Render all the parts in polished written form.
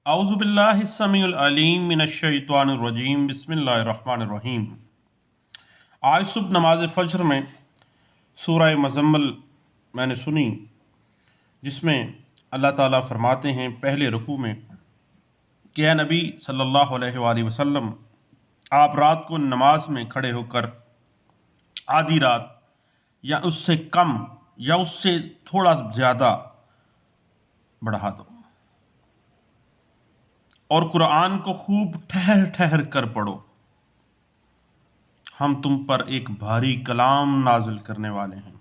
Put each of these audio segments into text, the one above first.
औज़ुबिल्लाहिस्समीउल अलीम मिनश्शैतानिर रजीम बिस्मिल्लाहिर्रहमानिर रहीम। आज सुबह नमाज फ़ज्र में सूरह मुज़म्मिल मैंने सुनी, जिसमें अल्लाह ताला फरमाते हैं पहले रुकू में कि या नबी सल्लल्लाहु अलैहि वसल्लम, आप रात को नमाज में खड़े होकर आधी रात या उससे कम या उससे थोड़ा ज़्यादा बढ़ा दो और कुरान को खूब ठहर ठहर कर पढ़ो। हम तुम पर एक भारी कलाम नाजिल करने वाले हैं।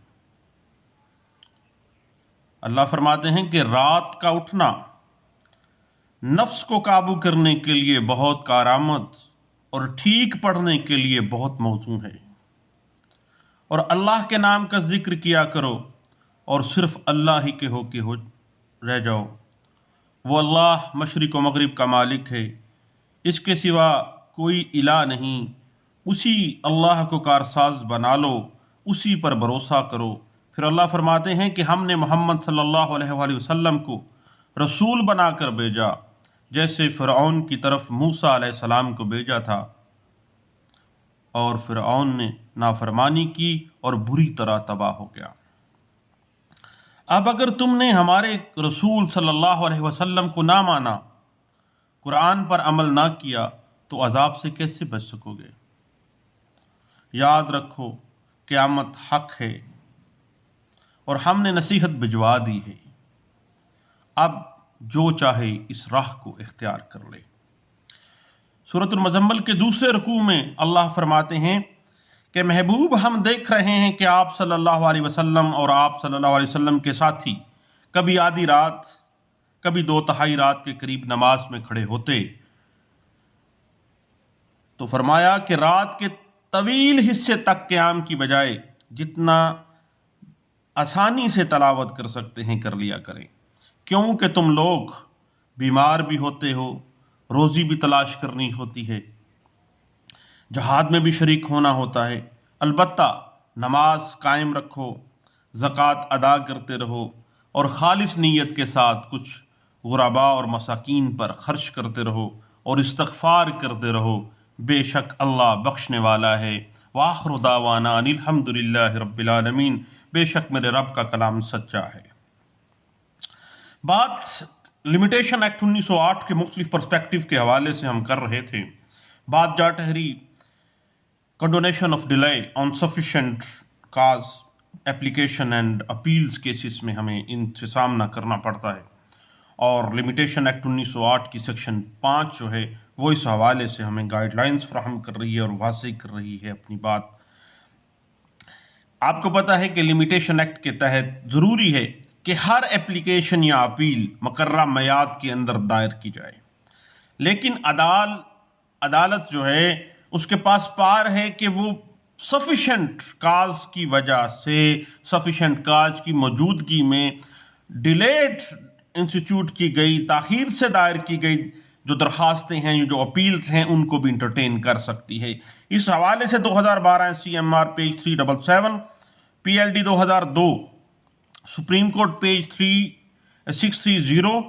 अल्लाह फरमाते हैं कि रात का उठना नफ्स को काबू करने के लिए बहुत कारआमद और ठीक पढ़ने के लिए बहुत मौजूद है। और अल्लाह के नाम का जिक्र किया करो और सिर्फ अल्लाह ही के हो रह जाओ। वो अल्लाह मशरिक व मगरिब का मालिक है, इसके सिवा कोई इला नहीं। उसी अल्लाह को कारसाज बना लो, उसी पर भरोसा करो। फिर अल्लाह फरमाते हैं कि हमने मोहम्मद सल्लल्लाहु अलैहि वसल्लम को रसूल बनाकर भेजा, जैसे फ़िरऔन की तरफ मूसा अलैहिस्सलाम को भेजा था, और फ़िरऔन ने नाफरमानी की और बुरी तरह तबाह हो गया। अब अगर तुमने हमारे रसूल सल्लल्लाहु अलैहि वसल्लम को ना माना, कुरान पर अमल ना किया, तो अजाब से कैसे बच सकोगे। याद रखो, क़यामत हक है और हमने नसीहत भिजवा दी है। अब जो चाहे इस राह को इख्तियार कर ले। सूरतुल मुज़म्मिल के दूसरे रुकू में अल्लाह फरमाते हैं कि महबूब, हम देख रहे हैं कि आप सल्लल्लाहु अलैहि वसल्लम और आप सल्लल्लाहु अलैहि वसल्लम के साथी कभी आधी रात, कभी 2/3 रात के करीब नमाज में खड़े होते। तो फरमाया कि रात के तवील हिस्से तक क़याम की बजाय जितना आसानी से तलावत कर सकते हैं कर लिया करें, क्योंकि तुम लोग बीमार भी होते हो, रोज़ी भी तलाश करनी होती है, जहाद में भी शरीक होना होता है। अलबत्ता नमाज कायम रखो, ज़कात अदा करते रहो और ख़ालिस नीयत के साथ कुछ गुरबा और मसाकीन पर खर्च करते रहो और इस्तग़फ़ार करते रहो। बेशक अल्लाह बख्शने वाला है। वाखिरु दावाना अनिल हम्दुलिल्लाहि रब्बिल आलमीन। बेशक मेरे रब का कलाम सच्चा है। बात लिमिटेशन एक्ट 1908 के मुख्तलिफ पर्सपेक्टिव के हवाले से हम कर रहे थे। बात जा ठहरी condonation of delay on sufficient cause application and appeals cases में हमें इनसे सामना करना पड़ता है, और लिमिटेशन एक्ट 1908 की सेक्शन 5 जो है वो इस हवाले से हमें गाइडलाइंस फ्राहम कर रही है और वाज़ेह कर रही है अपनी बात। आपको पता है कि लिमिटेशन एक्ट के तहत ज़रूरी है कि हर एप्लीकेशन या अपील मुकर्रर मियाद के अंदर दायर की जाए, लेकिन अदालत जो है उसके पास पार है कि वो सफिशेंट काज की वजह से, सफिशेंट काज की मौजूदगी में डिलेड इंस्टीट्यूट की गई, ताख़ीर से दायर की गई जो दरखास्तें हैं, जो अपील्स हैं, उनको भी इंटरटेन कर सकती है। इस हवाले से 2012 CMR पेज 377, PLD 2002 सुप्रीम कोर्ट पेज 3630,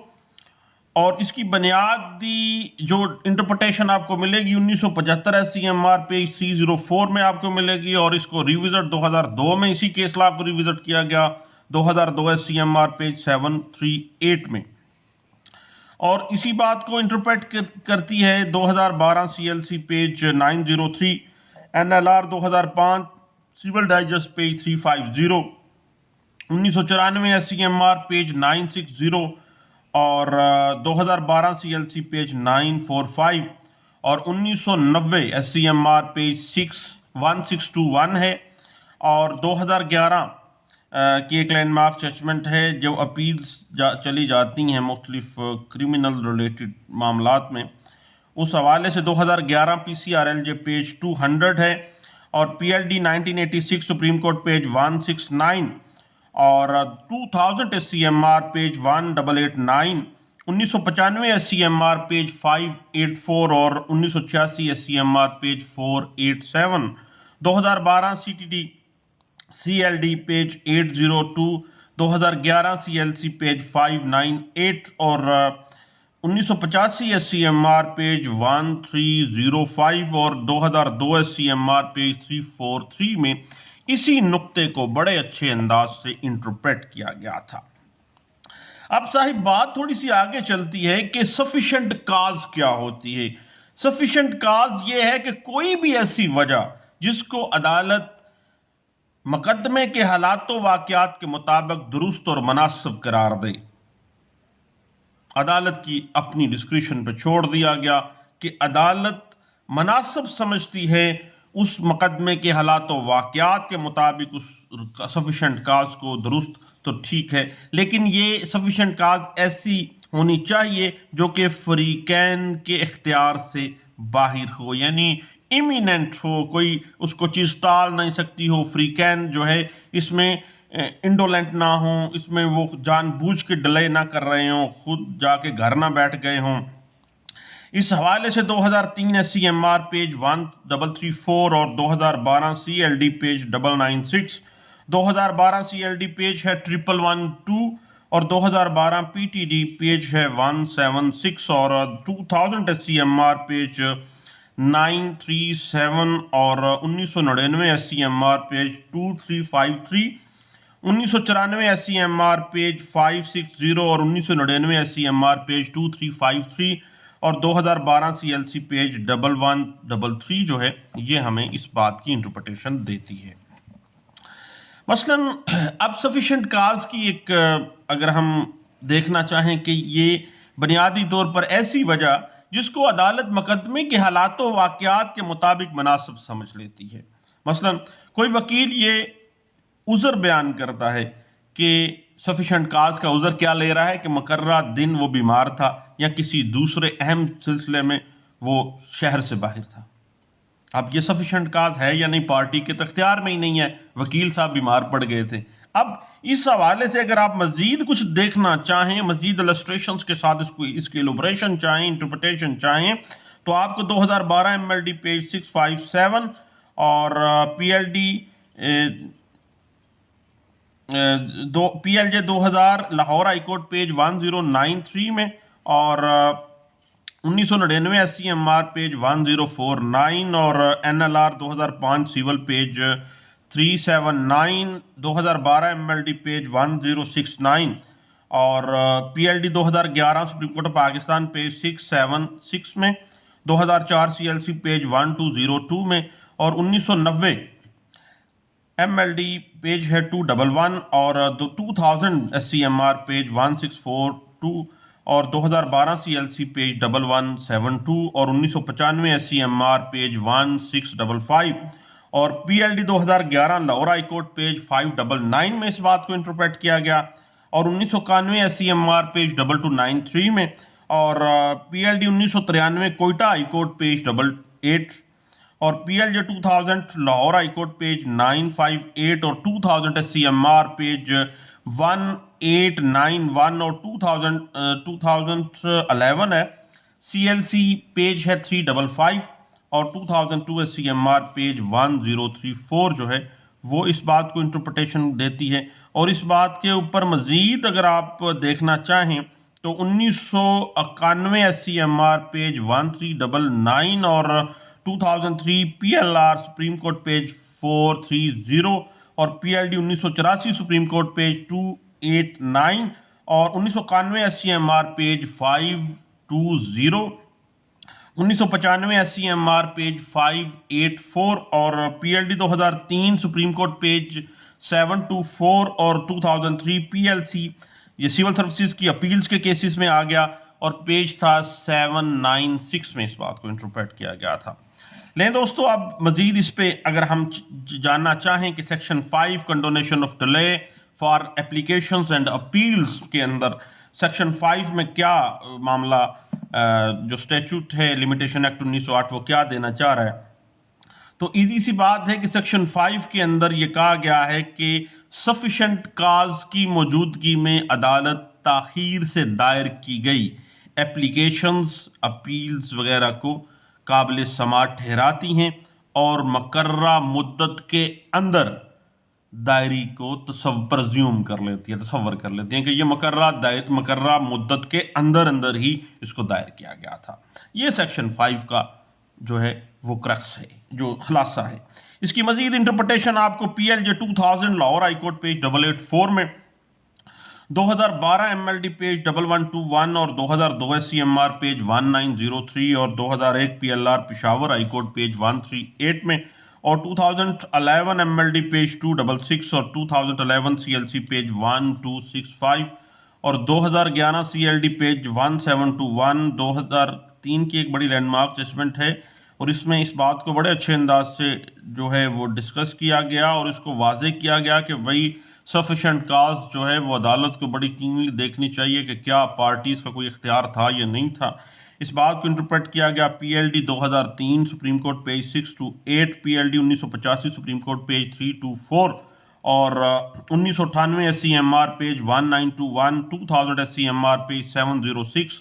और इसकी बुनियादी जो इंटरप्रिटेशन आपको मिलेगी 1975 CMR पेज 304 में आपको मिलेगी, और इसको रिविजिट 2002 में इसी केस लॉ को रिविजिट किया गया 2002 CMR पेज 738 में, और इसी बात को इंटरप्रेट करती है 2012 CLC page 903, NLR 2005 civil digest page 350, 1994 CMR page 960 और 2012 CLC पेज 945, और 1990 SCMR पेज 1621 है, और 2011 की एक लैंडमार्क जजमेंट है जो अपील्स चली जाती हैं मुख्तलिफ क्रिमिनल रिलेटेड मामलात में। उस हवाले से 2011 PCRLJ पेज 200 है, और PLD 1986 सुप्रीम कोर्ट पेज 169, और 2000 SCMR पेज 1889, 1995 SCMR पेज 584 और 1986 SCMR page 487, 2012 CLD page 802, 2011 CLC page 598 और 1985 SCMR पेज 1305 और 2002 SCMR पेज 343 में इसी नुक्ते को बड़े अच्छे अंदाज से इंटरप्रेट किया गया था। अब साहिब बात थोड़ी सी आगे चलती है कि सफिशिएंट काज क्या होती है। सफिशिएंट काज ये है कि कोई भी ऐसी वजह जिसको अदालत मुकदमे के हालात वाक़यात के मुताबिक दुरुस्त और मुनासिब करार दे। अदालत की अपनी डिस्क्रिशन पर छोड़ दिया गया कि अदालत मुनासिब समझती है उस मुकदमे के हालात वाक़यात के मुताबिक उस सफिशिएंट काज को दुरुस्त, तो ठीक है, लेकिन ये सफिशिएंट काज ऐसी होनी चाहिए जो कि फरीकैन के इख्तियार से बाहर हो, यानी इमिनेंट हो, कोई उसको चीज़ टाल नहीं सकती हो। फरीकैन जो है इसमें इंडोलेंट ना हो, इसमें वो जानबूझ के डिले ना कर रहे हों, खुद जाके घर ना बैठ गए हों। इस हवाले से 2003 SCMR पेज 1334 और 2012 CLD पेज 996, 2012 CLD पेज है 1112 और 2012 PTD पेज है 176 और 2000 SCMR पेज 937 और 1999 SCMR पेज 2353, 1994 SCMR पेज 560 और 1999 SCMR पेज 2353 और 2012 CLC पेज 1133 जो है ये हमें इस बात की इंटरप्रिटेशन देती है। मसलन अब सफिशिएंट काज की एक अगर हम देखना चाहें कि ये बुनियादी तौर पर ऐसी वजह जिसको अदालत मुकदमे के हालात वाक़यात के मुताबिक मुनासिब समझ लेती है। मसलन कोई वकील ये उज़र बयान करता है कि सफिशिएंट काज का उज़र क्या ले रहा है कि मुकर्रा दिन वो बीमार था या किसी दूसरे अहम सिलसिले में वो शहर से बाहर था। अब ये सफिशिएंट काज है या नहीं, पार्टी के तख्तियार में ही नहीं है, वकील साहब बीमार पड़ गए थे। अब इस हवाले से अगर आप मजीद कुछ देखना चाहें, मजीद इलस्ट्रेशंस के साथ इसकी इलुब्रेशन चाहें, इंटरप्रिटेशन चाहें, तो आपको 2012 MLD पेज 657 और PLJ 2000 लाहौर हाईकोर्ट पेज 1093 में और 1999 SCMR पेज 1049 और NLR 2005 civil page 379, 2012 MLD page 1069 और PLD 2011 supreme court of Pakistan page 676 में, 2004 CLC पेज 1202 में और 1990 MLD पेज है 211 और 2000 SCMR पेज 1642 और 2012 CLC पेज 1172 और 1995 SCMR पेज 1655 और PLD 2011 लाहौर हाईकोर्ट पेज 599 में इस बात को इंटरप्रेट किया गया और 1991 SCMR पेज 2293 में और PLD 1993 कोयटा हाईकोर्ट पेज 88 और PLJ 2000 लाहौर हाईकोर्ट पेज 958 और 2000 SCMR पेज 1891 और 2011 है CLC पेज है 355 और 2002 SCMR पेज 1034 जो है वो इस बात को इंटरप्रिटेशन देती है। और इस बात के ऊपर मजीद अगर आप देखना चाहें तो 1991 SCMR पेज 1399 और 2003 PLR सुप्रीम कोर्ट पेज 430 और PLD 1984 सुप्रीम कोर्ट पेज 289 और 1991 SCMR पेज 520, 1995 SCMR पेज 584 और PLD 2003 सुप्रीम कोर्ट पेज 724 और 2003 PLC ये सिविल सर्विसेज की अपील्स के केसेस में आ गया और पेज था 796 में इस बात को इंटरप्रेट किया गया था। लेकिन दोस्तों अब मजीद इस पे अगर हम जानना चाहें कि section 5 condonation of delay for applications and appeals के अंदर सेक्शन 5 में क्या मामला जो स्टैट्यूट है लिमिटेशन एक्ट 1908 वो क्या देना चाह रहा है, तो इजी सी बात है कि सेक्शन 5 के अंदर ये कहा गया है कि सफिशिएंट काज की मौजूदगी में अदालत ताखीर से दायर की गई एप्लीकेशंस अपील्स वगैरह को काबिल समाअत ठहराती हैं और मुकर्रा मुद्दत के अंदर दायरी को प्रज्यूम कर लेती है, तसव्वुर कर लेती हैं कि ये मुकर्रा मुद्दत के अंदर अंदर ही इसको दायर किया गया था। ये सेक्शन 5 का जो है वो क्रक्स है, जो खुलासा है। इसकी मजीद इंटरप्रटेशन आपको PLJ 2000 लाहौर हाईकोर्ट पेज 884 में, 2012 MLD पेज 1121 और 2002 SCMR पेज 1903 और 2001 PLR पिशावर हाईकोर्ट पेज 138 में, और 2011 MLD पेज 266 और 2011 CLC पेज 1265 और 2011 CLD पेज 1721। 2003 की एक बड़ी लैंडमार्क जजमेंट है और इसमें इस बात को बड़े अच्छे अंदाज से जो है वो डिस्कस किया गया और इसको वाजे किया गया कि भाई सफिशेंट काज जो है वो अदालत को बड़ी कीनली देखनी चाहिए कि क्या पार्टीज का कोई इख्तियार था या नहीं था। इस बात को इंटरप्रेट किया गया PLD 2003 सुप्रीम कोर्ट पेज 6 to 8, PLD 1985 सुप्रीम कोर्ट पेज 3 to 4 और 1998 SCMR पेज 1921, 2000 SCMR पेज 706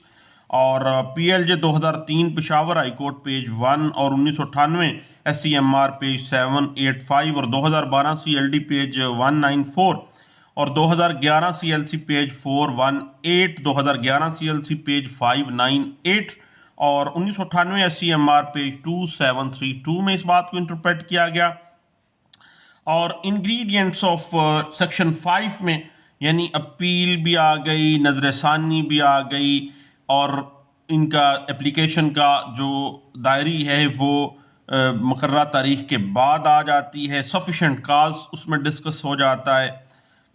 और PLJ 2003 पिशावर हाईकोर्ट पेज 1 और 1998 SCMR पेज 785 और 2012 CLD पेज 194 और 2011 CLC पेज 418, 2011 CLC पेज 598 और 1998 SCMR पेज 2732 में इस बात को इंटरप्रेट किया गया। और इंग्रेडिएंट्स ऑफ सेक्शन 5 में यानी अपील भी आ गई, नजरसानी भी आ गई और इनका एप्लीकेशन का जो दायरी है वो मुकर्रर तारीख के बाद आ जाती है। सफिशेंट काज उसमें डिस्कस हो जाता है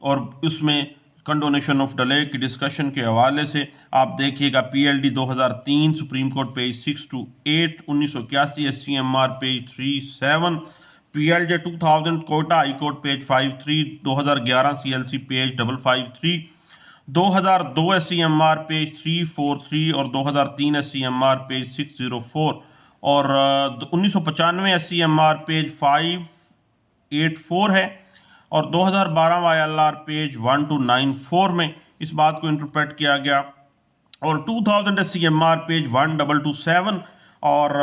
और उसमें कंडोनेशन ऑफ डिले की डिस्कशन के हवाले से आप देखिएगा PLD 2003 सुप्रीम कोर्ट page 6 to 8, 1981 SCMR page 37, PLJ 2000 Quetta high court page 53, 2011 CLC page 553, 2002 SCMR page 343 और 2003 SCMR पेज 604 और 1995 SCMR पेज 584 है और 2012 YLR पेज 1294 में इस बात को इंटरप्रेट किया गया और 2000 SCMR पेज 1227 और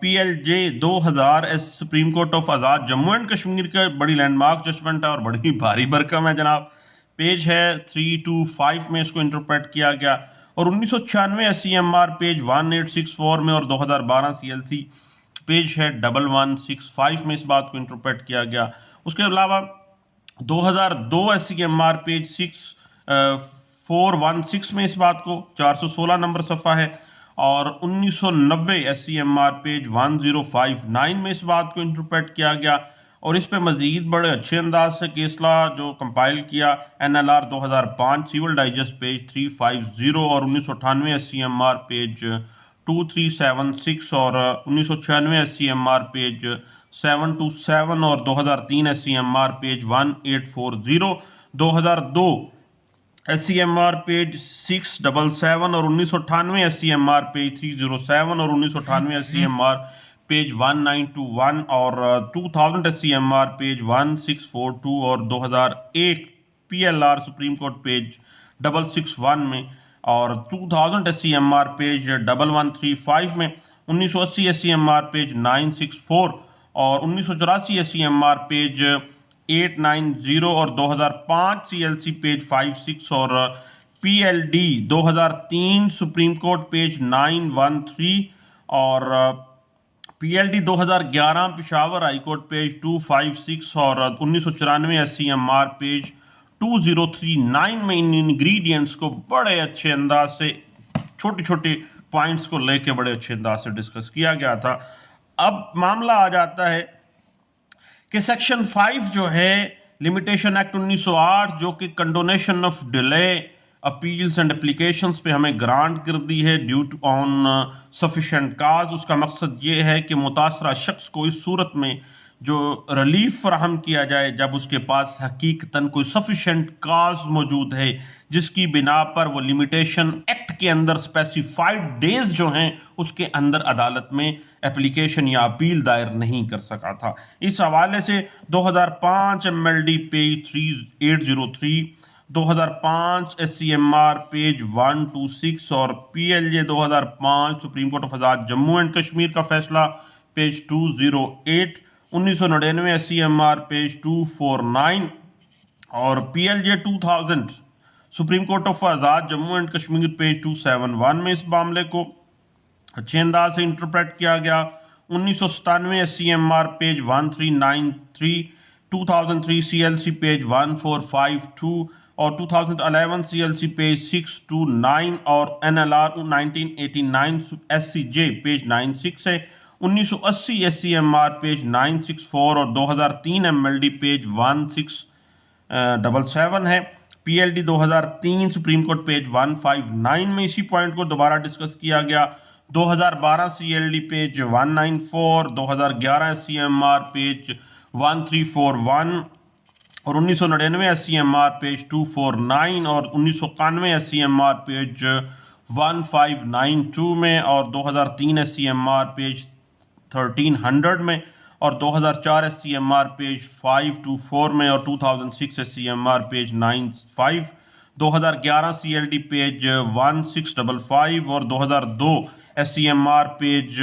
PLJ 2000 supreme court of Azad Jammu and Kashmir का बड़ी लैंडमार्क जजमेंट है और बड़ी भारी भरकम है जनाब, पेज है 325 में इसको इंटरप्रेट किया गया और 1996 SCMR पेज 1864 में और 2012 CLC पेज है 1165 में इस बात को इंटरप्रेट किया गया। उसके अलावा 2002 SCMR पेज 416 में इस बात को 416 नंबर सफ़ा है और 1990 SCMR पेज 1059 में इस बात को इंटरप्रेट किया गया और इस पे मजीद बड़े अच्छे अंदाज से केसला जो कंपाइल किया NLR 2005 सिविल डाइजेस्ट पेज 350 और 1998 SCMR पेज 2376 और 1996 SCMR पेज 727 और 2003 SCMR पेज 1840, 2002 SCMR पेज 677 और 1998 SCMR पेज 307 और 1998 SCMR पेज 1921 और 2000 SCMR पेज 1642 और 2001 PLR सुप्रीम कोर्ट पेज 661 में और 2000 SCMR पेज 1135 में, 1980 SCMR पेज 964 और 1984 SCMR पेज 890 और 2005 CLC पेज 56 और PLD 2003 सुप्रीम कोर्ट पेज 913 और PLD 2011 पिशावर हाईकोर्ट पेज 256 और 1994 SCMR पेज 2039 में इन इंग्रेडिएंट्स को बड़े अच्छे अंदाज से छोटे छोटे पॉइंट्स को लेके बड़े अच्छे अंदाज से डिस्कस किया गया था। अब मामला आ जाता है कि सेक्शन 5 जो है लिमिटेशन एक्ट 1908 जो कि condonation of delay appeals and applications पे हमें ग्रांट कर दी है ड्यू टू ऑन सफिशेंट काज। उसका मकसद ये है कि मुतासरा शख्स को इस सूरत में जो रिलीफ फराहम किया जाए जब उसके पास हकीकतन कोई सफिशेंट काज मौजूद है जिसकी बिना पर वो लिमिटेशन एक्ट के अंदर स्पेसिफाइड डेज जो हैं उसके अंदर अदालत में एप्लीकेशन या अपील दायर नहीं कर सका था। इस हवाले से 2005 MLD पेज 3803, 2005 SCMR पेज 126 और PLJ 2005 supreme court of Azad Jammu and Kashmir का फैसला पेज 208 1999 SCMR पेज 249 और PLJ 2000 supreme court of Azad Jammu and Kashmir page 271 में इस मामले को अच्छे अंदाज से इंटरप्रेट किया गया। 1997 SCMR पेज 1393, 2003 CLC पेज 1452 और 2011 CLC पेज 629 और NLR 1989 SCJ पेज 96 है। 1980 SCMR पेज 964 और 2003 MLD पेज 1677 है। PLD 2003 सुप्रीम कोर्ट पेज 159 में इसी पॉइंट को दोबारा डिस्कस किया गया। 2012 CLD पेज 194, 2011 SCMR पेज 1341 और 1999 SCMR पेज 249 और 1991 SCMR पेज 1592 में और 2003 SCMR पेज 1300 में और 2004 SCMR पेज 524 में और 2006 SCMR पेज 95, 2011 CLD पेज 1655 और 2002 SCMR पेज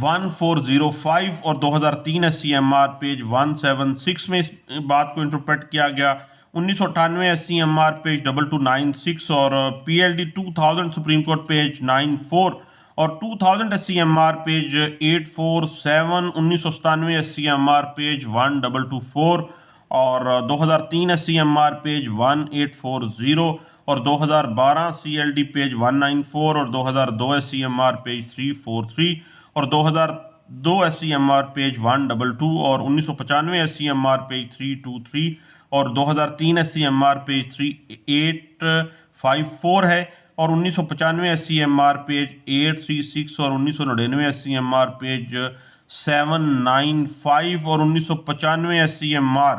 1405 और 2003 SCMR पेज 176 में इस बात को इंटरप्रेट किया गया। 1998 SCMR पेज 2296 और PLD 2000 सुप्रीम कोर्ट पेज 94 और 2000 SCMR पेज 847, 1997 SCMR पेज 1224 और 2003 SCMR पेज 1840 और 2012 CLD पेज 194 और 2002 SCMR पेज 343 और 2002 SCMR पेज 122 और 1995 SCMR पेज 323 और 2003 SCMR पेज 3854 है और 1995 SCMR पेज 836 और 1999 SCMR पेज 795 और 1995 SCMR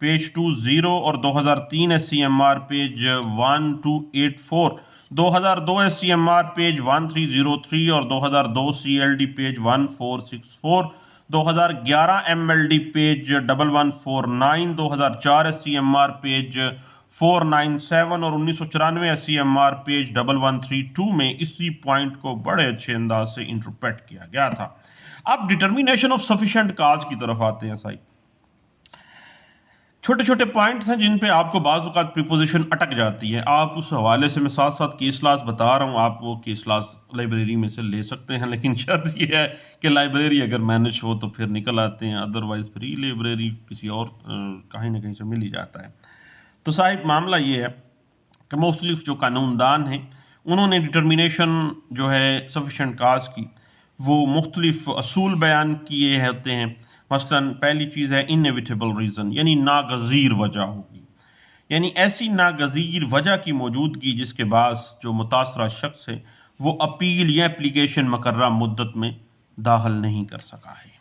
पेज 20 और 2003 SCMR पेज 1284, 2002 SCMR पेज 1303 और 2002 CLD page 1464, 2011 MLD page 1149, 2004 SCMR page 497 और 1994 SCMR पेज 1132 में इसी पॉइंट को बड़े अच्छे अंदाज से इंटरप्रेट किया गया था। अब डिटर्मिनेशन ऑफ सफिशिएंट काज की तरफ आते हैं साहब। छोटे छोटे पॉइंट्स हैं जिन पे आपको बाज़ औक़ात प्रीपोजिशन अटक जाती है। आप उस हवाले से मैं साथ साथ केस लॉज बता रहा हूँ, आप वो केस लॉज लाइब्रेरी में से ले सकते हैं, लेकिन शर्त ये है कि लाइब्रेरी अगर मैनेज हो तो फिर निकल आते हैं, अदरवाइज़ फ्री लाइब्रेरी किसी और कहीं ना कहीं से मिल ही जाता है। तो साहिब मामला ये है कि मुख्तलिफ जो कानूनदान हैं उन्होंने डिटर्मिनेशन जो है सफिशेंट काज की वो मुख्तलिफ असूल बयान किए होते हैं। मसलन पहली चीज़ है इनएविटेबल रीज़न, यानी नागज़ीर वजह होगी, यानी ऐसी नागज़ीर वजह की मौजूदगी जिसके बाद जो मुतासरा शख्स है वो अपील या एप्लीकेशन मुकर्रर मुद्दत में दाखिल नहीं कर सका है,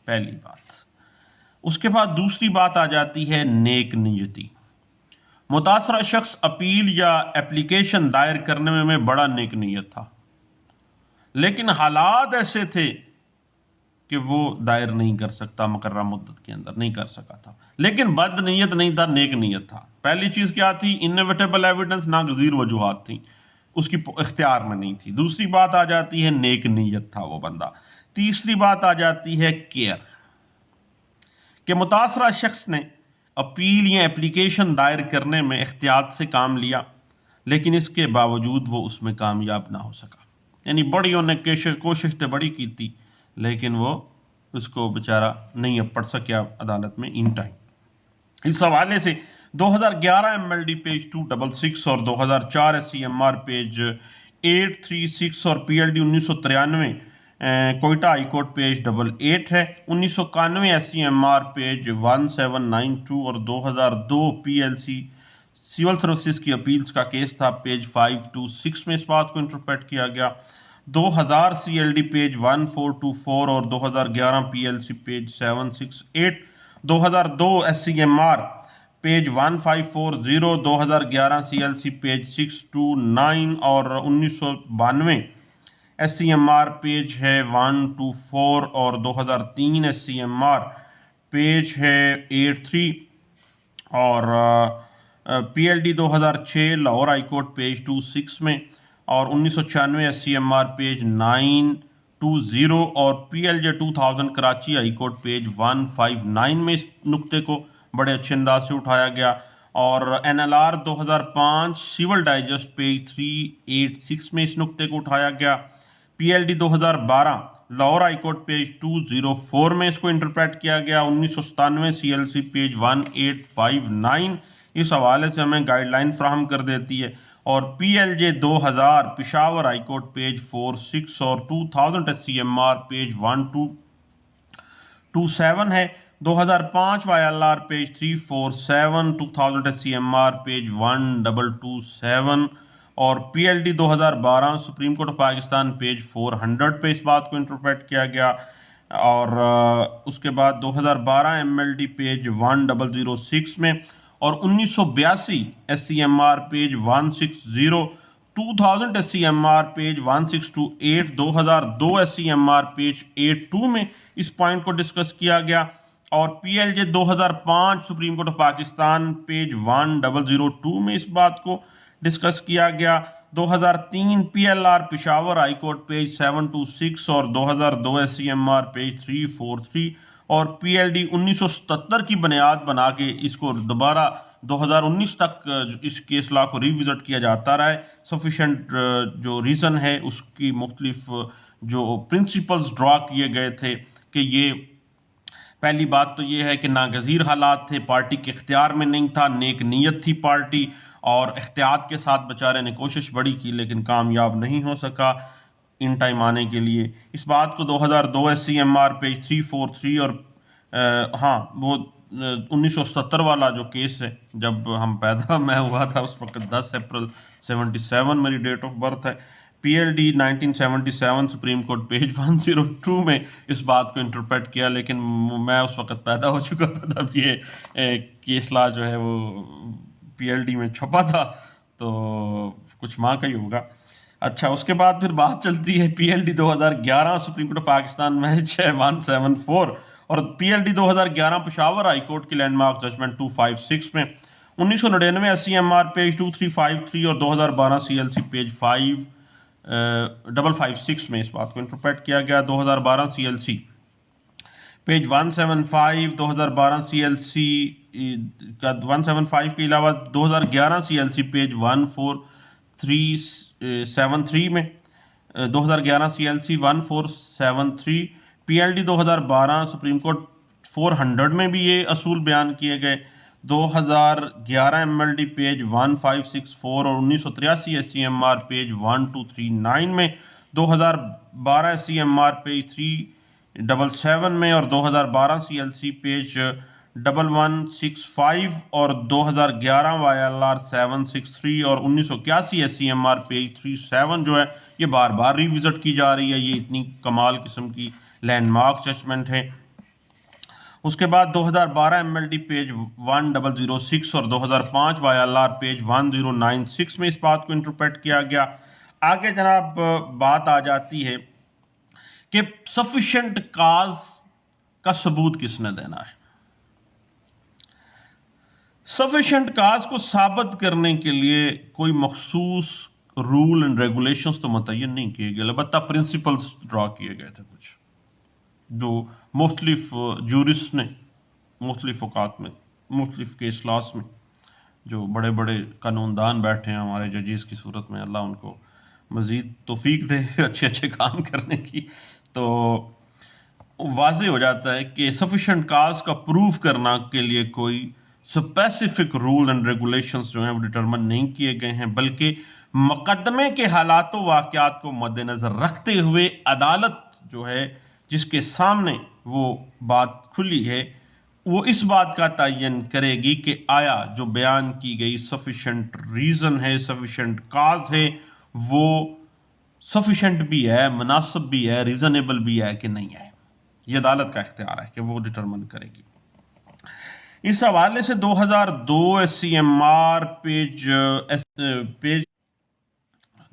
पहली बात। उसके बाद दूसरी बात आ जाती है नेक नीयती। मुतासरा शख्स अपील या एप्लीकेशन दायर करने में बड़ा नेक नीयत था, लेकिन हालात ऐसे थे कि वो दायर नहीं कर सकता, मुकर्रर मुद्दत के अंदर नहीं कर सका था, लेकिन बद नीयत नहीं था, नेक नीयत था। पहली चीज़ क्या थी? इनएविटेबल एविडेंस, नागज़ीर वजूहात थी, उसकी इख्तियार में नहीं थी। दूसरी बात आ जाती है नेक नीयत था वो बंदा। तीसरी बात आ जाती है केयर, कि मुतासरा शख्स ने अपील या एप्लीकेशन दायर करने में एहतियात से काम लिया, लेकिन इसके बावजूद वो उसमें कामयाब ना हो सका। यानी बड़ी उन्होंने कोशिश तो बड़ी की थी, लेकिन वो उसको बेचारा नहीं अब पढ़ सका अदालत में इन टाइम। इस हवाले से 2011 MLD पेज 266 और 2004 SCMR पेज 836 और PLD 1993 कोयटा हाईकोर्ट पेज 88 है। 1991 SCMR पेज 1792 और 2002 PLC सिविल सर्विसेज की अपील्स का केस था, पेज 526 में इस बात को इंटरप्रेट किया गया। 2000 CLD पेज 1424 और 2011 PLC page 768, 2002 SCMR page 1540, 2011 CLC page 629 और 1992 SCMR पेज है 124 और 2003 SCMR पेज है 83 और PLD 2006 लाहौर हाईकोर्ट पेज 26 में और 1996 SCMR पेज 20 और PLJ 2000 Karachi high court page 159 में इस नुक्ते को बड़े अच्छे अंदाज से उठाया गया। और NLR 2005 सिविल डाइजेस्ट पेज 386 में इस नुक्ते को उठाया गया। PLD 2012 Lahore high court page 204 में इसको इंटरप्रेट किया गया। 1997 CLC पेज 1859 इस हवाले से हमें गाइडलाइन फ्राहम कर देती है। और PLJ 2000 Peshawar high court page 46 और 2000 SCMR पेज 1227 है। 2005 YLR पेज 347, 2000 SCMR पेज 1227 और PLD 2012 supreme court of Pakistan page 400 पे इस बात को इंटरप्रेट किया गया। और उसके बाद 2012 MLD पेज 1006 में और 1982 SCMR page 160, 2000 SCMR page 1628, 2002 SCMR page 82 में इस पॉइंट को डिस्कस किया गया। और PLJ 2005 supreme court of Pakistan page 1002 में इस बात को डिस्कस किया गया। 2003 PLR Peshawar high court page 726 और 2002 SCMR पेज 343 और PLD 1977 की बुनियाद बना के इसको दोबारा 2019 तक इस केस लॉ को रिविजिट किया जाता रहा है। सफिशेंट जो रीज़न है उसकी मुख्तलिफ जो प्रिंसिपल्स ड्रा किए गए थे कि ये पहली बात तो ये है कि नागज़ीर हालात थे, पार्टी के इख्तियार में नहीं था, नेक नीयत थी पार्टी और एहतियात के साथ बेचारे ने कोशिश बड़ी की लेकिन कामयाब नहीं हो सका इन टाइम आने के लिए। इस बात को 2002 SCMR पेज 343 और हाँ वो 1970 वाला जो केस है जब मैं हुआ था उस वक्त 10 अप्रैल 77 मेरी डेट ऑफ बर्थ है। PLD 1977 सुप्रीम कोर्ट पेज 102 में इस बात को इंटरप्रेट किया लेकिन मैं उस वक्त पैदा हो चुका था तब ये केस लॉ जो है वो PLD में छपा था, तो कुछ माह का ही होगा। अच्छा, उसके बाद फिर बात चलती है PLD 2011 supreme court of Pakistan match है 174 और PLD 2011 पेशावर हाई कोर्ट की लैंडमार्क जजमेंट 256 में। 1999 SCMR पेज 2353 और 2012 CLC पेज 556 में इस बात को इंटरप्रेट किया गया। 2012 CLC पेज 175, 2012 CLC का 175 के अलावा 2011 CLC पेज 1473 में 2011 CLC 1473 PLD 2012 सुप्रीम कोर्ट 400 में भी ये असूल बयान किए गए। 2011 MLD पेज 1564 और 1983 SCMR पेज 1239 में। 2012 SCMR पेज 377 में और 2012 CLC पेज 1165 और 2011 YLR 763 और 1981 SCMR पेज 37 जो है ये बार बार रिविजिट की जा रही है। ये इतनी कमाल किस्म की लैंडमार्क जजमेंट है। उसके बाद 2012 MLD पेज 1006 और 2005 YLR पेज 1096 में इस बात को इंटरप्रेट किया गया। आगे जनाब बात आ जाती है कि सफिशिएंट काज का सबूत किसने देना है। सफिशिएंट काज को साबित करने के लिए कोई मखसूस रूल एंड रेगुलेशंस तो मुतय्यन नहीं किए गए, अलबत्ता प्रिंसिपल्स ड्रा किए गए थे कुछ जो मुख्तलिफ जूरिस्ट ने मुख्तलिफ औकात में मुख्तलिफ केस लॉस में जो बड़े बड़े कानूनदान बैठे हैं हमारे जजेस की सूरत में, अल्लाह उनको मज़ीद तौफीक दे अच्छे अच्छे काम करने की। तो वाज़ेह हो जाता है कि सफिशिएंट काज का प्रूफ करना के लिए कोई स्पेसिफिक रूल एंड रेगुलेशंस जो हैं वो डिटरमिन नहीं किए गए हैं, बल्कि मुकदमे के हालात व वाक़यात को मद्देनज़र रखते हुए अदालत जो है जिसके सामने वो बात खुली है वो इस बात का तयन करेगी कि आया जो बयान की गई सफिशिएंट रीज़न है, सफिशिएंट काज है, वो सफिशिएंट भी है, मुनासिब भी है, रीज़नेबल भी है कि नहीं है। ये अदालत का इख्तियार है कि वो डिटरमिन करेगी। इस हवाले से 2002 SCMR पेज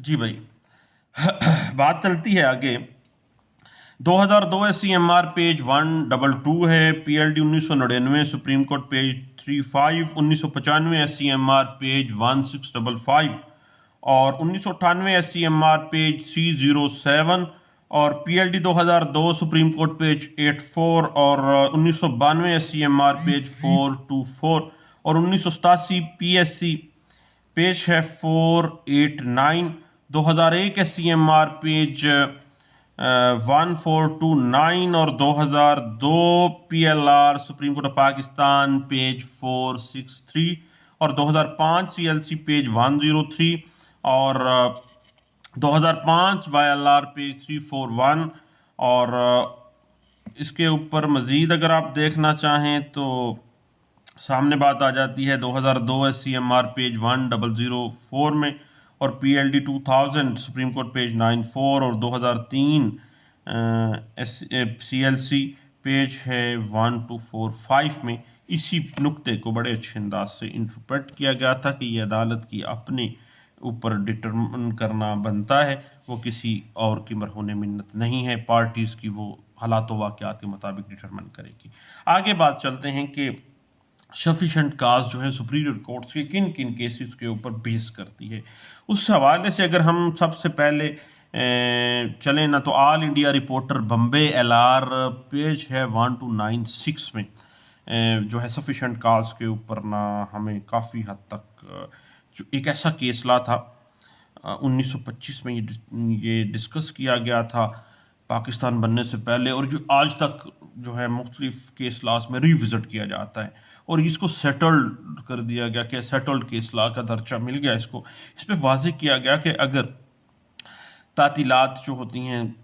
जी भाई बात चलती है आगे। 2002 SCMR पेज 122 है। PLD 1999 सुप्रीम कोर्ट पेज 35, 1995 SCMR पेज 1655 और 1998 SCMR पेज 307 और पीएलडी 2002 सुप्रीम कोर्ट पेज 84 और 1992 एससीएमआर पेज 424 और 1987 पीएससी पेज है 489, 2001 एससीएमआर पेज 1429 और 2002 PLR supreme court of Pakistan page 463 और 2005 सीएलसी पेज 103 और 2005 वाईएलआर पेज 341 और इसके ऊपर मज़ीद अगर आप देखना चाहें तो सामने बात आ जाती है 2002 एससीएमआर पेज 1004 में और पीएलडी 2000 सुप्रीम कोर्ट पेज 94 और 2003 सीएलसी पेज है 1245 में इसी नुक्ते को बड़े अच्छे अंदाज से इंटरप्रेट किया गया था कि ये अदालत की अपने ऊपर डिटरमिन करना बनता है, वो किसी और की मरहून मिन्नत नहीं है, पार्टीज़ की वो हालात व वाक़यात के मुताबिक डिटरमिन करेगी। आगे बात चलते हैं कि सफिशेंट काज जो है सुप्रीरियर कोर्ट्स के किन किन केसेस के ऊपर बेस करती है। उस हवाले से अगर हम सबसे पहले चलें ना तो all India reporter Bombay LR page है 1296 में जो है सफिशेंट काज के ऊपर ना हमें काफ़ी हद तक जो एक ऐसा केस ला था 1925 में ये डिस्कस किया गया था पाकिस्तान बनने से पहले और जो आज तक जो है मुख्तलिफ केस लास में रिविज़िट किया जाता है और इसको सेटल्ड कर दिया गया कि सेटल्ड केस ला का दर्जा मिल गया इसको। इस पर वाज़ेह किया गया कि अगर तातीलात जो होती हैं,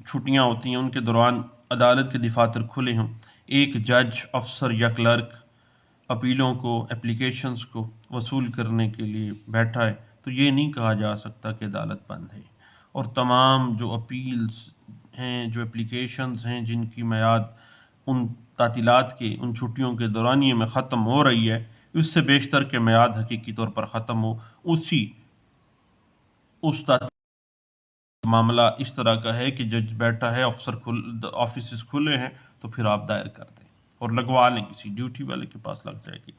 छुट्टियां होती हैं, उनके दौरान अदालत के दफातर खुले हों, एक जज अफसर या क्लर्क अपीलों को एप्लीकेशंस को वसूल करने के लिए बैठा है तो ये नहीं कहा जा सकता कि अदालत बंद है और तमाम जो अपील्स हैं, जो एप्लीकेशंस हैं जिनकी मियाद उन तातीलात के उन छुट्टियों के दौरानिए में ख़त्म हो रही है, उससे बेशतर के मियाद हकीकी तौर पर ख़त्म हो, उस मामला इस तरह का है कि जज बैठा है, ऑफिस खुले हैं तो फिर आप दायर कर दें और लगवा लें, किसी ड्यूटी वाले के पास लग जाएगी।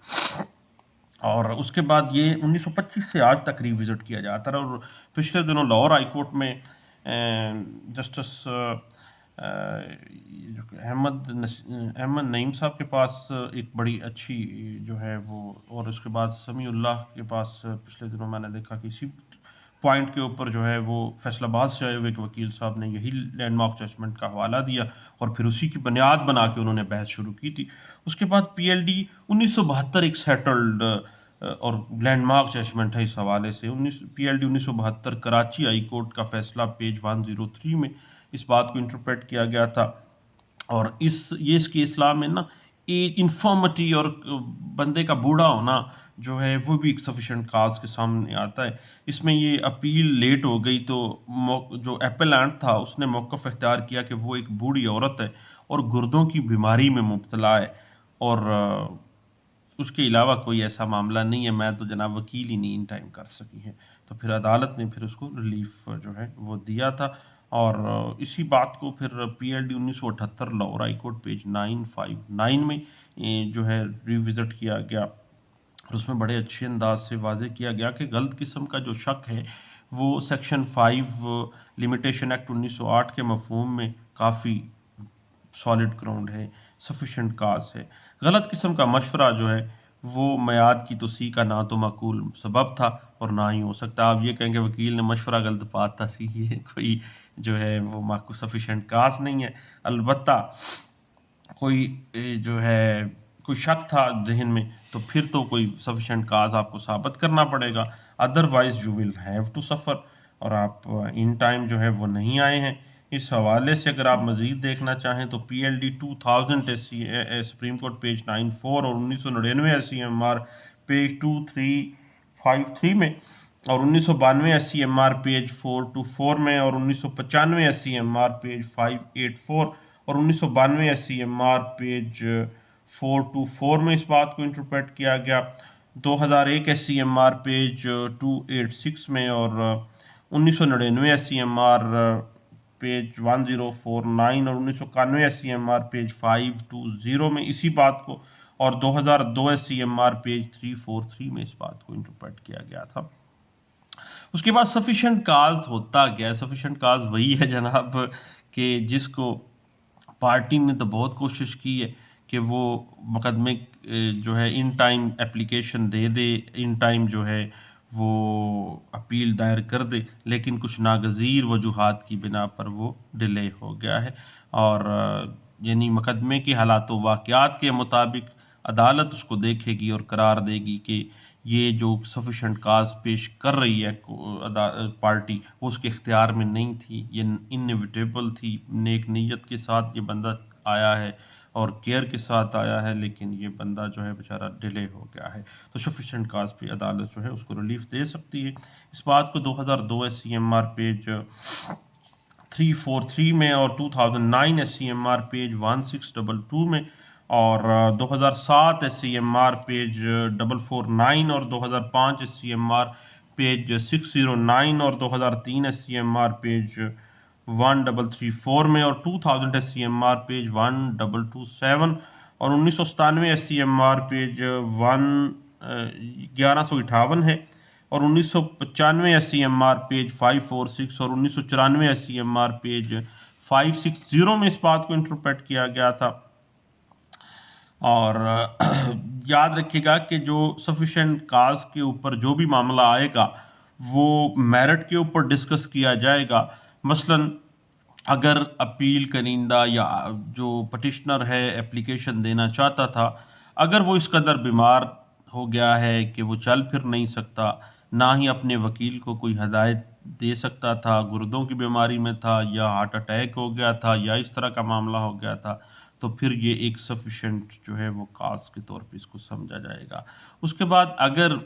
और उसके बाद ये 1925 से आज तक रिविज़िट किया जाता है और पिछले दिनों लाहौर हाई कोर्ट में जस्टिस अहमद नईम साहब के पास एक बड़ी अच्छी जो है वो और उसके बाद समीउल्लाह के पास पिछले दिनों मैंने देखा कि इसी पॉइंट के ऊपर जो है वो फैसलाबाद से आए हुए एक वकील साहब ने यही लैंडमार्क जजमेंट का हवाला दिया और फिर उसी की बुनियाद बना के उन्होंने बहस शुरू की थी। उसके बाद पीएलडी 1972 एक सेटल्ड और लैंडमार्क जजमेंट है इस हवाले से। पीएलडी 1972 कराची हाई कोर्ट का फैसला पेज 103 में इस बात को इंटरप्रेट किया गया था और इसके इस्लाम में ना एक इन्फॉर्मिटी और बंदे का बूढ़ा होना जो है वो भी एक सफिशेंट काज के सामने आता है। इसमें ये अपील लेट हो गई तो जो एपेलेंट था उसने मौक़िफ़ इख्तियार किया कि वो एक बूढ़ी औरत है और गुर्दों की बीमारी में मुब्तला है और उसके अलावा कोई ऐसा मामला नहीं है, मैं तो जनाब वकील ही नहीं इन टाइम कर सकी है, तो फिर अदालत ने फिर उसको रिलीफ जो है वो दिया था और इसी बात को फिर PLD 1978 Lahore high court page 959 में जो है रिविज़िट किया गया और उसमें बड़े अच्छे अंदाज से वाज़ेह किया गया कि गलत किस्म का जो शक है वो सेक्शन 5 लिमिटेशन एक्ट 1908 के मफहूम में काफ़ी सॉलिड ग्राउंड है, सफिशेंट काज है। गलत किस्म का मशवरा जो है वो मियाद की तोसी का ना तो माकूल सबब था और ना ही हो सकता। आप ये कहेंगे वकील ने मशवरा गलत पाता सी, ये कोई जो है वो माकू सफिशेंट काज नहीं है। अलबत्ता कोई जो है कोई शक था जहन में तो फिर तो कोई सफिशेंट काज आपको साबित करना पड़ेगा, otherwise you will have to suffer और आप इन टाइम जो है वो नहीं आए हैं। इस हवाले से अगर आप मज़ीद देखना चाहें तो पीएलडी 2000 सुप्रीम कोर्ट पेज 94 और 1999 एससीएमआर पेज 2353 में और 1992 एससीएमआर पेज 424 में और 1995 एससीएमआर पेज 584 और 1992 एससीएमआर पेज 424 में इस बात को इंटरप्रेट किया गया। 2001 एससीएमआर पेज 286 में और 1999 एससीएमआर पेज 1049 और 1991 एससीएमआर पेज 520 में इसी बात को और 2002 एससीएमआर पेज 343 में इस बात को इंटरप्रेट किया गया था। उसके बाद सफिशेंट काज होता क्या है? सफिशेंट काज वही है जनाब कि जिसको पार्टी ने तो बहुत कोशिश की है कि वो मुकदमे जो है in time application they they, in time जो है वो अपील दायर कर दे, लेकिन कुछ नागज़ीर वजूहात की बिना पर वो डिले हो गया है। और यानी मुकदमे के हालात वाक़यात के मुताबिक अदालत उसको देखेगी और करार देगी कि ये जो सफिशेंट काज पेश कर रही है पार्टी, वो उसके इख्तियार में नहीं थी, ये इनएविटेबल थी, नेक नीयत के साथ ये बंदा आया है और केयर के साथ आया है, लेकिन ये बंदा जो है बेचारा डिले हो गया है, तो सफिशेंट काज पे अदालत जो है उसको रिलीफ दे सकती है। इस बात को 2002 SCMR पेज 343 में और 2009 SCMR पेज 1622 में और 2007 SCMR पेज 449 और 2005 SCMR पेज 609 और 2003 SCMR पेज 1334 में और 2000 SCMR पेज 1227 और 1997 SCMR पेज 1158 है और 1995 SCMR पेज 546 और 1994 SCMR पेज 560 में इस बात को इंटरप्रेट किया गया था। और याद रखिएगा कि जो सफिशेंट काज के ऊपर जो भी मामला आएगा वो मेरिट के ऊपर डिस्कस किया जाएगा। मसलन अगर अपील करिंदा या जो पटिशनर है एप्लीकेशन देना चाहता था, अगर वो इस कदर बीमार हो गया है कि वो चल फिर नहीं सकता, ना ही अपने वकील को कोई हदायत दे सकता था, गुर्दों की बीमारी में था या हार्ट अटैक हो गया था या इस तरह का मामला हो गया था, तो फिर ये एक सफिशेंट जो है वो काज के तौर पे इसको समझा जाएगा। उसके बाद अगर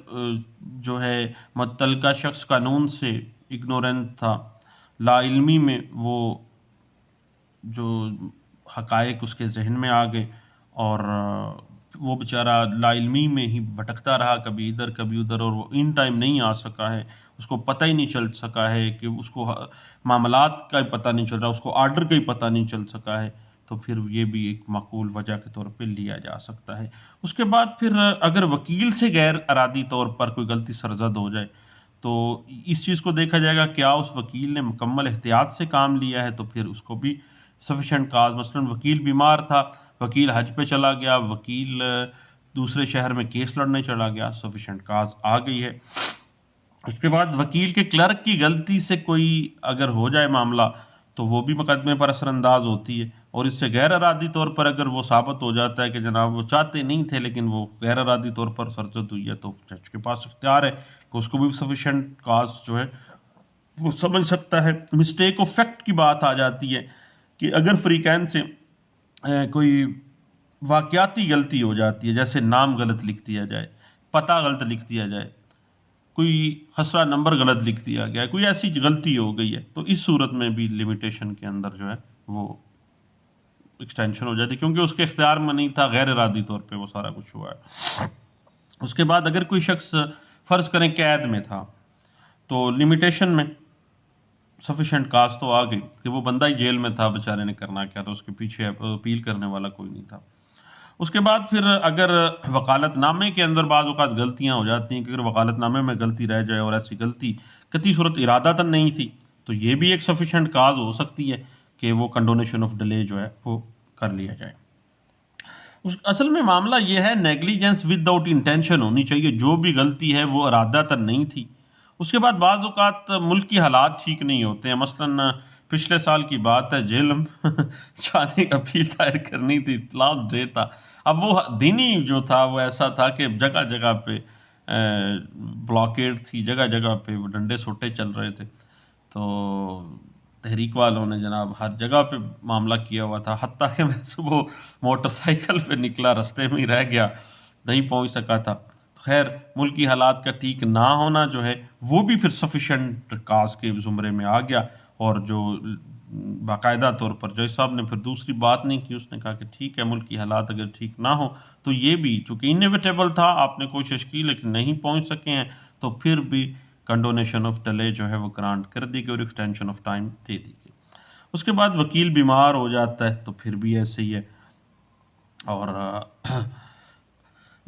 जो है मुतल्लिका शख्स कानून से इग्नोरेंट था, लाइल्मी में वो जो हकायक उसके जहन में आ गए और वो बेचारा लाइल्मी में ही भटकता रहा, कभी इधर कभी उधर, और वो इन टाइम नहीं आ सका है, उसको पता ही नहीं चल सका है कि उसको मामलात का ही पता नहीं चल रहा, उसको आर्डर का ही पता नहीं चल सका है, तो फिर ये भी एक माकूल वजह के तौर पे लिया जा सकता है। उसके बाद फिर अगर वकील से गैर अरादी तौर पर कोई गलती सरजद हो जाए तो इस चीज़ को देखा जाएगा क्या उस वकील ने मुकम्मल एहतियात से काम लिया है, तो फिर उसको भी सफिशेंट काज, मसलन वकील बीमार था, वकील हज पे चला गया, वकील दूसरे शहर में केस लड़ने चला गया, सफिशेंट काज आ गई है। उसके बाद वकील के क्लर्क की गलती से कोई अगर हो जाए मामला तो वो भी मुकदमे पर असरअंदाज होती है, और इससे गैर अरादी तौर पर अगर वो साबित हो जाता है कि जनाब वो चाहते नहीं थे लेकिन वो गैर अरादी तौर पर सरजद हुई है, तो जज के पास इख्तियार है कि उसको भी सफिशेंट काज जो है वो समझ सकता है। मिस्टेक ऑफ फैक्ट की बात आ जाती है कि अगर फ्रीकैन से कोई वाकयाती गलती हो जाती है, जैसे नाम गलत लिख दिया जाए, पता गलत लिख दिया जाए, कोई खसरा नंबर गलत लिख दिया गया, कोई ऐसी गलती हो गई है, तो इस सूरत में भी लिमिटेशन के अंदर जो है वो एक्सटेंशन हो जाती है, क्योंकि उसके इख्तियार में नहीं था, गैर इरादी तौर पे वो सारा कुछ हुआ है। उसके बाद अगर कोई शख्स फ़र्ज़ करें कैद में था, तो लिमिटेशन में सफिशेंट काज तो आ गई कि वो बंदा ही जेल में था, बेचारे ने करना क्या था, उसके पीछे अपील करने वाला कोई नहीं था। उसके बाद फिर अगर वकालतनामे के अंदर बाज़ औक़ात गलतियाँ हो जाती हैं कि अगर वकालतनामे में गलती रह जाए और ऐसी गलती कतई सूरत इरादतन नहीं थी, तो ये भी एक सफिशेंट काज हो सकती है कि वो कंडोनेशन ऑफ डिले जो है वो कर लिया जाए। असल में मामला ये है, नेग्लिजेंस विदाउट इंटेंशन होनी चाहिए, जो भी गलती है वो इरादतन नहीं थी। उसके बाद बाज़ औक़ात मुल्क की हालात ठीक नहीं होते हैं, मसलन पिछले साल की बात है, जेल में जाने का अपील दायर करनी थी, लास्ट डे था। अब वो दिन ही जो था वो ऐसा था कि जगह जगह पे ब्लॉकेड थी, जगह जगह पे वो डंडे सोटे चल रहे थे, तो तहरीक वालों ने जनाब हर जगह पे मामला किया हुआ था। हत्ता कि मैं सुबह मोटरसाइकिल पे निकला, रास्ते में ही रह गया, नहीं पहुंच सका था। खैर, मुल्क की हालात का ठीक ना होना जो है वो भी फिर सफिशेंट काज के ज़ुमरे में आ गया, और जो बाकायदा तौर पर जज साहब ने फिर दूसरी बात नहीं की, उसने कहा कि ठीक है, मुल्क की हालात अगर ठीक ना हो तो ये भी चूँकि इनएविटेबल था, आपने कोशिश की लेकिन नहीं पहुँच सके हैं, तो फिर भी कंडोनेशन ऑफ डिले जो है वो ग्रांट कर दी गई और एक्सटेंशन ऑफ टाइम दे दी गई। उसके बाद वकील बीमार हो जाता है तो फिर भी ऐसे ही है, और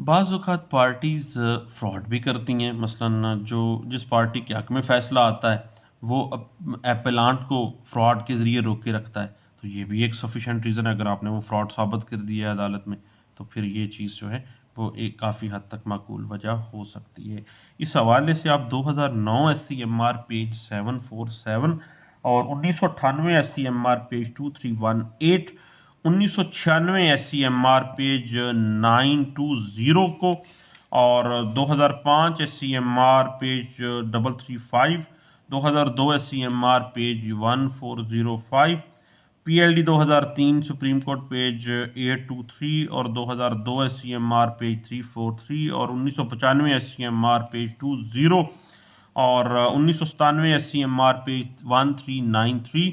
बाज़ औक़ात पार्टीज़ फ्रॉड भी करती हैं। मसलन जो जिस पार्टी के हक़ में फ़ैसला आता है वो एपेलांट को फ्रॉड के ज़रिए रोक के रखता है, तो ये भी एक सफिशिएंट रीज़न है। अगर आपने वो फ्रॉड साबित कर दिया है अदालत में, तो फिर ये चीज़ जो है वो एक काफ़ी हद तक माकूल वजह हो सकती है। इस हवाले से आप 2009 SCMR पेज 747 और 1998 SCMR पेज 2318, 1996 SCMR पेज 920 को, और 2005 SCMR page 335, 2002 SCMR page 1405, PLD 2003 सुप्रीम कोर्ट पेज 823 और 2002 SCMR पेज 343 और 1995 SCMR पेज 20 और 1997 SCMR पेज 1393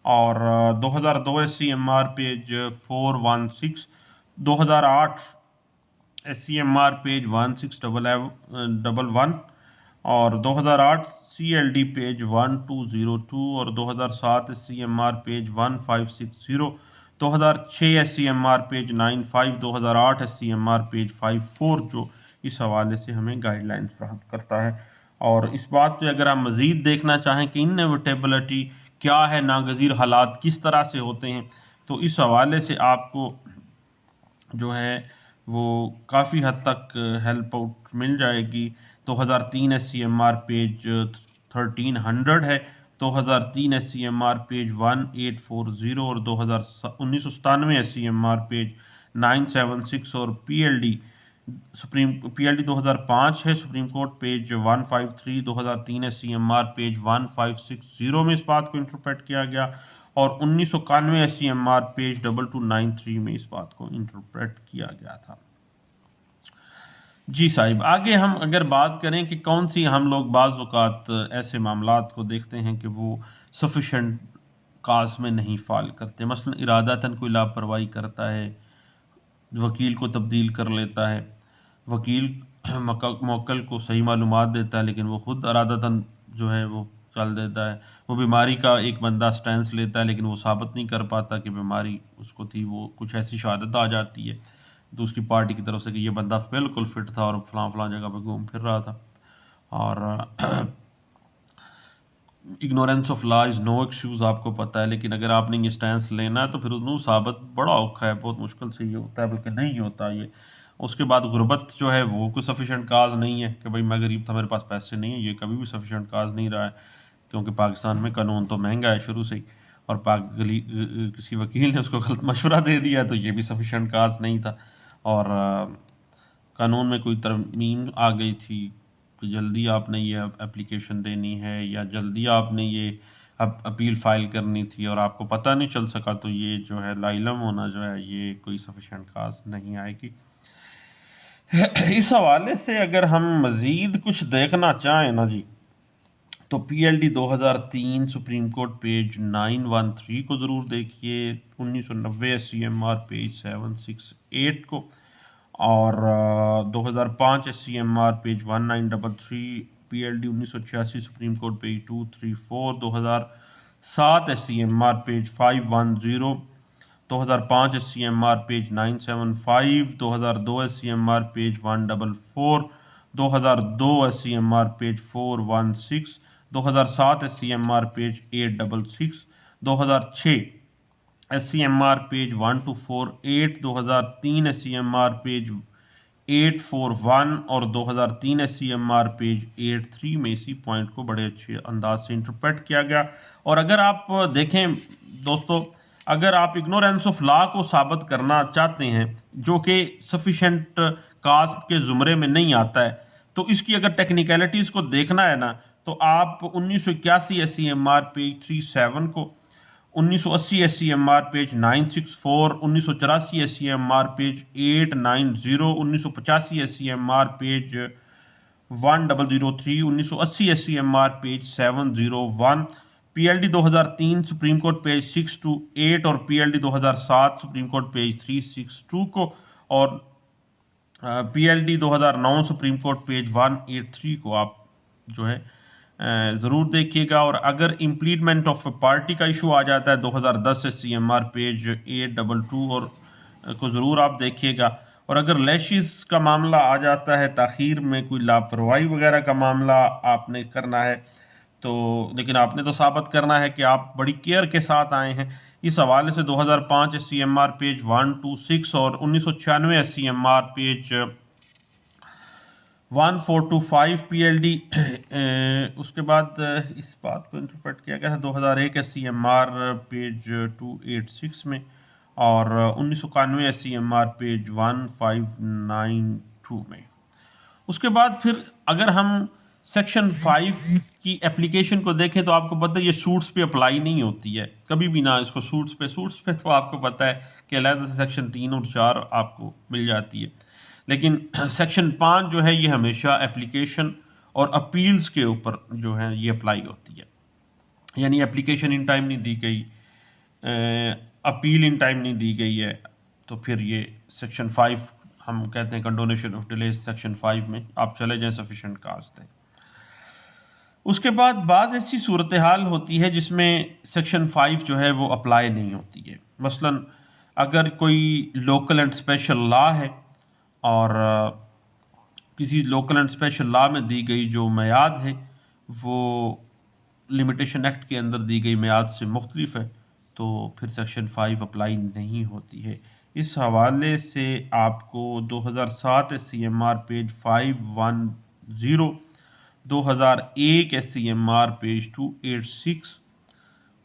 और 2002 SCMR पेज 416, 2008 SCMR पेज 1611 और 2008 CLD पेज 1202 और 2007 SCMR page 1560, 2006 SCMR page 95, 2008 SCMR page 54 जो इस हवाले से हमें गाइडलाइंस फराहम करता है। और इस बात पे अगर आप मज़ीद देखना चाहें कि इनएविटेबिलिटी क्या है, नागज़ीर हालात किस तरह से होते हैं, तो इस हवाले से आपको जो है वो काफ़ी हद तक हेल्प आउट मिल जाएगी। 2003 SCMR पेज 1300 है, 2003 SCMR पेज 1840 और 1997 SCMR पेज 976 और PLD 2005 है सुप्रीम कोर्ट पेज 153, 2003 SCMR पेज 1560 में इस बात को इंटरप्रेट किया गया और 1991 SCMR पेज 2293 में इस बात को इंटरप्रेट किया गया था। जी साहिब, आगे हम अगर बात करें कि कौन सी हम लोग बाज़ औक़ात ऐसे मामलात को देखते हैं कि वो सफिशेंट काज में नहीं फ़ाल करते। मसलन इरादतन कोई लापरवाही करता है, वकील को तब्दील कर लेता है, वकील मौक्कल को सही मालूमात देता है लेकिन वो खुद इरादतन जो है वो चल देता है। वो बीमारी का एक बंदा स्टैंस लेता है लेकिन वो साबित नहीं कर पाता कि बीमारी उसको थी, वो कुछ ऐसी शहादत आ जाती है तो उसकी पार्टी की तरफ से कि ये बंदा बिल्कुल फिट था और फलां जगह पर घूम फिर रहा था। और ignorance of law is no excuse, आपको पता है, लेकिन अगर आपने ये स्टैंस लेना है तो फिर उसमें साबित बड़ा औखा है, बहुत मुश्किल से ये होता है, बल्कि नहीं होता ये। उसके बाद गुर्बत जो है वो कोई सफिशेंट काज नहीं है कि भाई मैं गरीब था मेरे पास पैसे नहीं है, ये कभी भी सफिशेंट काज नहीं रहा है, क्योंकि पाकिस्तान में कानून तो महंगा है शुरू से ही, और किसी वकील ने उसको गलत मशवरा दे दिया तो ये भी सफिशेंट काज नहीं था। और कानून में कोई तरमीम आ गई थी कि जल्दी आपने ये एप्लीकेशन देनी है या जल्दी आपने ये अपील फ़ाइल करनी थी और आपको पता नहीं चल सका, तो ये जो है लाइलम होना जो है ये कोई सफिशेंट काज नहीं आएगी। इस हवाले से अगर हम मज़ीद कुछ देखना चाहें ना जी, तो PLD 2003 सुप्रीम कोर्ट पेज 913 को ज़रूर देखिए, 1990 SCMR पेज 768 को, और 2005 SCMR पेज 1933, PLD 1986 सुप्रीम कोर्ट page 234, 2007 SCMR page 510, 2005 SCMR page 975, 2002 SCMR page 144, 2002 SCMR page 416, 2007 SCMR page 866, 2006 SCMR page 1248, 2003 SCMR page 841 और 2003 SCMR पेज 83 में इसी पॉइंट को बड़े अच्छे अंदाज से इंटरप्रेट किया गया। और अगर आप देखें दोस्तों, अगर आप इग्नोरेंस ऑफ लॉ को साबित करना चाहते हैं जो कि सफिशेंट कास्ट के ज़ुमरे में नहीं आता है, तो इसकी अगर टेक्निकलिटीज़ को देखना है ना, तो आप 1981 SCMR पेज 37 को, 1980 SCMR page 964, 1984 SCMR page 890, 1985 SCMR page 1003, 1980 SCMR page 701, PLD 2003 सुप्रीम कोर्ट पेज 628 और PLD 2007 सुप्रीम कोर्ट पेज 362 को, और PLD 2009 सुप्रीम कोर्ट पेज 183 को आप जो है ज़रूर देखिएगा। और अगर इम्प्लीटमेंट ऑफ पार्टी का इशू आ जाता है 2010 SCMR पेज 822 और को ज़रूर आप देखिएगा। और अगर लैशिस का मामला आ जाता है, ताख़ीर में कोई लापरवाही वगैरह का मामला आपने करना है, तो लेकिन आपने तो साबित करना है कि आप बड़ी केयर के साथ आए हैं। इस हवाले से 2005 SCMR पेज 126 और 1996 SCMR पेज 1425 PLD। उसके बाद इस बात को इंटरप्रेट किया गया था 2001 SCMR पेज 286 में और 1991 SCMR पेज 1592 में। उसके बाद फिर अगर हम सेक्शन 5 की एप्लीकेशन को देखें तो आपको पता है ये सूट्स पे अप्लाई नहीं होती है कभी भी ना। इसको सूट्स पे तो आपको पता है कि अलग से सेक्शन 3 और 4 आपको मिल जाती है, लेकिन सेक्शन 5 जो है ये हमेशा एप्लीकेशन और अपील्स के ऊपर जो है ये अप्लाई होती है। यानी एप्लीकेशन इन टाइम नहीं दी गई, अपील इन टाइम नहीं दी गई है, तो फिर ये सेक्शन 5 हम कहते हैं कंडोनेशन ऑफ डिले सेक्शन 5 में आप चले जाएं सफिशेंट कास्ट है। उसके बाद बाज़ ऐसी सूरत हाल होती है जिसमें सेक्शन 5 जो है वो अप्लाई नहीं होती है। मसलन अगर कोई लोकल एंड स्पेशल लॉ है और किसी लोकल एंड स्पेशल लॉ में दी गई जो मियाद है वो लिमिटेशन एक्ट के अंदर दी गई मियाद से मुख्तलिफ है, तो फिर सेक्शन 5 अप्लाई नहीं होती है। इस हवाले से आपको 2007 SCMR page 510, 2001 SCMR page 286,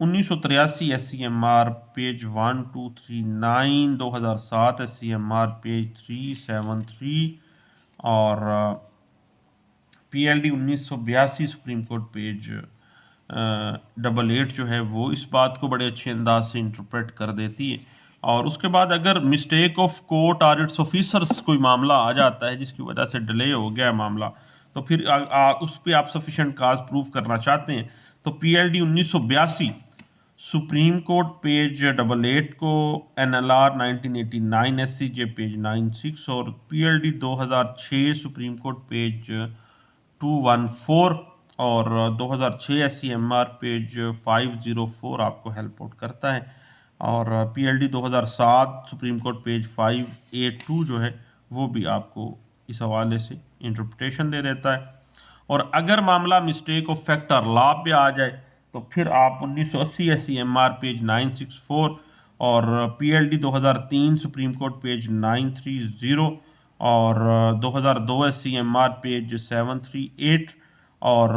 1983 SCMR page 1239, 2007 SCMR page 373 और PLD 1982 सुप्रीम कोर्ट पेज 88 जो है वो इस बात को बड़े अच्छे अंदाज से इंटरप्रेट कर देती है। और उसके बाद अगर मिस्टेक ऑफ कोर्ट और इट्स ऑफिसर्स कोई मामला आ जाता है जिसकी वजह से डिले हो गया मामला, तो फिर उस पर आप सफिशेंट काज प्रूव करना चाहते हैं तो PLD 1982 सुप्रीम कोर्ट पेज 88 को, NLR 1989 SCJ पेज 96 और PLD 2006 सुप्रीम कोर्ट पेज 214 और 2006 SCMR पेज 504 आपको हेल्प आउट करता है। और PLD 2007 सुप्रीम कोर्ट पेज 582 जो है वो भी आपको इस हवाले से इंटरप्रिटेशन दे देता है। और अगर मामला मिस्टेक ऑफ फैक्ट और लॉ पे आ जाए तो फिर आप 1980 SCMR पेज 964 और PLD 2003 सुप्रीम कोर्ट पेज 930 और 2002 SCMR पेज 738 और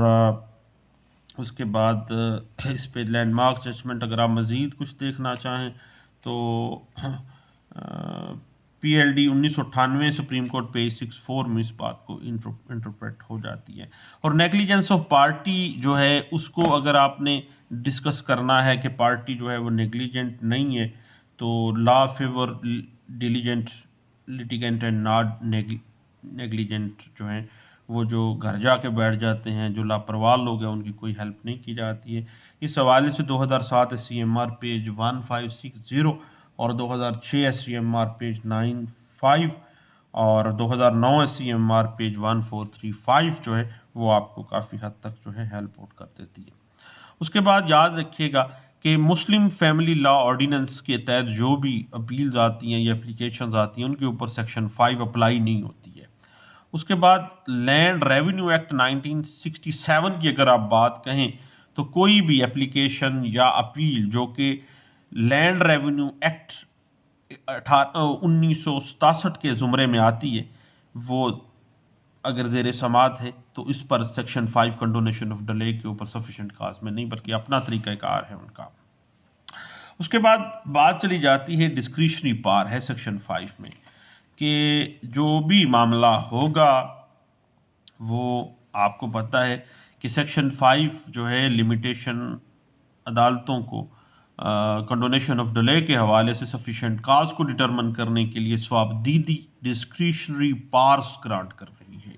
उसके बाद इस पे लैंडमार्क जजमेंट अगर आप मज़ीद कुछ देखना चाहें तो PLD 1998 सुप्रीम कोर्ट पेज 64 में इस बात को इंटरप्रेट हो जाती है। और नेग्लिजेंस ऑफ पार्टी जो है उसको अगर आपने डिस्कस करना है कि पार्टी जो है वो नेग्लिजेंट नहीं है तो law favour diligent litigant and not negligent जो है वो जो घर जाके बैठ जाते हैं, जो लापरवाह लोग हैं उनकी कोई हेल्प नहीं की जाती है। इस हवाले से 2007 SCMR पेज 1560 और 2006 SCMR पेज 95 और 2009 SCMR पेज 1435 जो है वो आपको काफ़ी हद तक जो है हेल्प आउट कर देती है। उसके बाद याद रखिएगा कि मुस्लिम फैमिली लॉ ऑर्डिनेंस के तहत जो भी अपील्स आती हैं या एप्लीकेशंस आती हैं उनके ऊपर सेक्शन 5 अप्लाई नहीं होती है। उसके बाद लैंड रेवेन्यू एक्ट 1967 की अगर आप बात कहें तो कोई भी एप्लीकेशन या अपील जो कि लैंड रेवेन्यू एक्ट 1967 के ज़ुमरे में आती है वो अगर ज़ेर समात है तो इस पर सेक्शन 5 कंडोनेशन ऑफ डिले के ऊपर सफिशेंट काज में नहीं बल्कि अपना तरीक़ाकार है उनका। उसके बाद बात चली जाती है डिस्क्रिशनरी पावर है सेक्शन 5 में कि जो भी मामला होगा वो आपको पता है कि सेक्शन 5 जो है लिमिटेशन अदालतों को कंडोनेशन ऑफ डिले के हवाले से सफिशेंट काज को डिटरमिन करने के लिए स्वाबदीदी डिस्क्रिशनरी पावर्स ग्रांट कर रही है।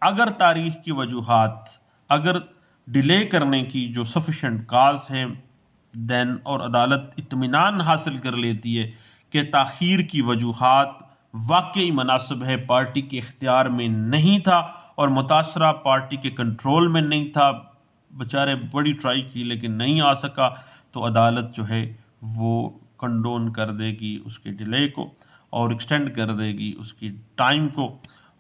अगर तारीख की वजूहात, अगर डिले करने की जो सफिशेंट काज है देन और अदालत इत्मीनान हासिल कर लेती है कि ताख़ीर की वजूहात वाकई मुनासिब है, पार्टी के इख्तियार में नहीं था और मुतासरा पार्टी के कंट्रोल में नहीं था, बेचारे बड़ी ट्राई की लेकिन नहीं आ सका, तो अदालत जो है वो कंडोन कर देगी उसके डिले को। और एक्सटेंड कर देगी उसकी टाइम को।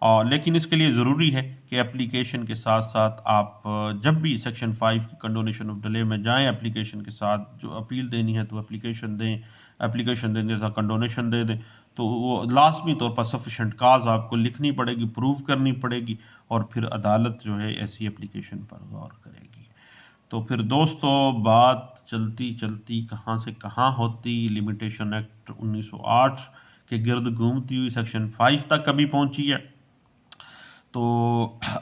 और लेकिन इसके लिए ज़रूरी है कि एप्लीकेशन के साथ साथ आप जब भी सेक्शन 5 की कंडोनेशन ऑफ डिले में जाएं, एप्लीकेशन के साथ जो अपील देनी है तो एप्लीकेशन दें, एप्लीकेशन देने का कंडोनेशन दे दें। तो वो लाजमी तौर पर सफिशेंट काज आपको लिखनी पड़ेगी, प्रूव करनी पड़ेगी, और फिर अदालत जो है ऐसी एप्लीकेशन पर गौर करेगी। तो फिर दोस्तों बात चलती चलती कहाँ से कहाँ होती लिमिटेशन एक्ट 1908 के गिर्द घूमती हुई सेक्शन 5 तक कभी पहुंची है। तो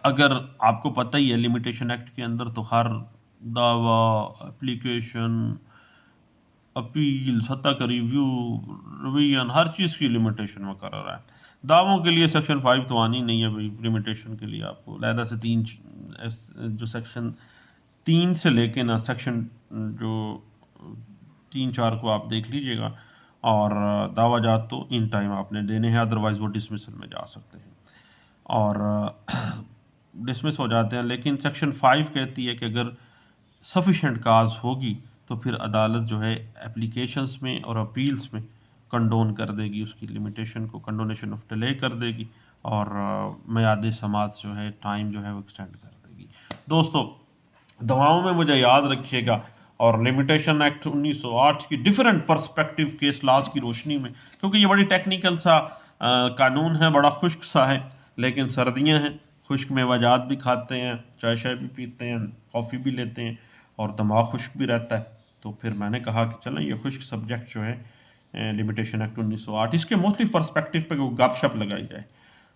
अगर आपको पता ही है लिमिटेशन एक्ट के अंदर तो हर दावा, एप्लीकेशन, अपील, सत्ता का रिव्यू, रिवीजन, हर चीज़ की लिमिटेशन मुकर्रर है। दावों के लिए सेक्शन 5 तो आनी नहीं है भाई, लिमिटेशन के लिए आपको लहदा से जो सेक्शन 3 से लेके ना सेक्शन जो 3-4 को आप देख लीजिएगा। और दावा जात तो इन टाइम आपने देने हैं, अदरवाइज़ वो डिसमिसल में जा सकते हैं और डिसमिस हो जाते हैं। लेकिन सेक्शन 5 कहती है कि अगर सफिशेंट काज होगी तो फिर अदालत जो है एप्लीकेशंस में और अपील्स में कंडोन कर देगी, उसकी लिमिटेशन को कंडोनेशन ऑफ डिले कर देगी और मियाद समात जो है, टाइम जो है वो एक्सटेंड कर देगी। दोस्तों दवाओं में मुझे याद रखिएगा और लिमिटेशन एक्ट 1908 की डिफरेंट पर्सपेक्टिव केस लॉज की रोशनी में, क्योंकि ये बड़ी टेक्निकल सा कानून है, बड़ा खुश्क सा है, लेकिन सर्दियां हैं, खुश्क मेवाजात भी खाते हैं, चाय शाय भी पीते हैं, कॉफ़ी भी लेते हैं और दिमाग खुश्क भी रहता है। तो फिर मैंने कहा कि चलें ये खुश्क सब्जेक्ट जो है लिमिटेशन एक्ट 1908 इसके मुख्तलिफ पर्सपेक्टिव पे गपशप लगाई जाए।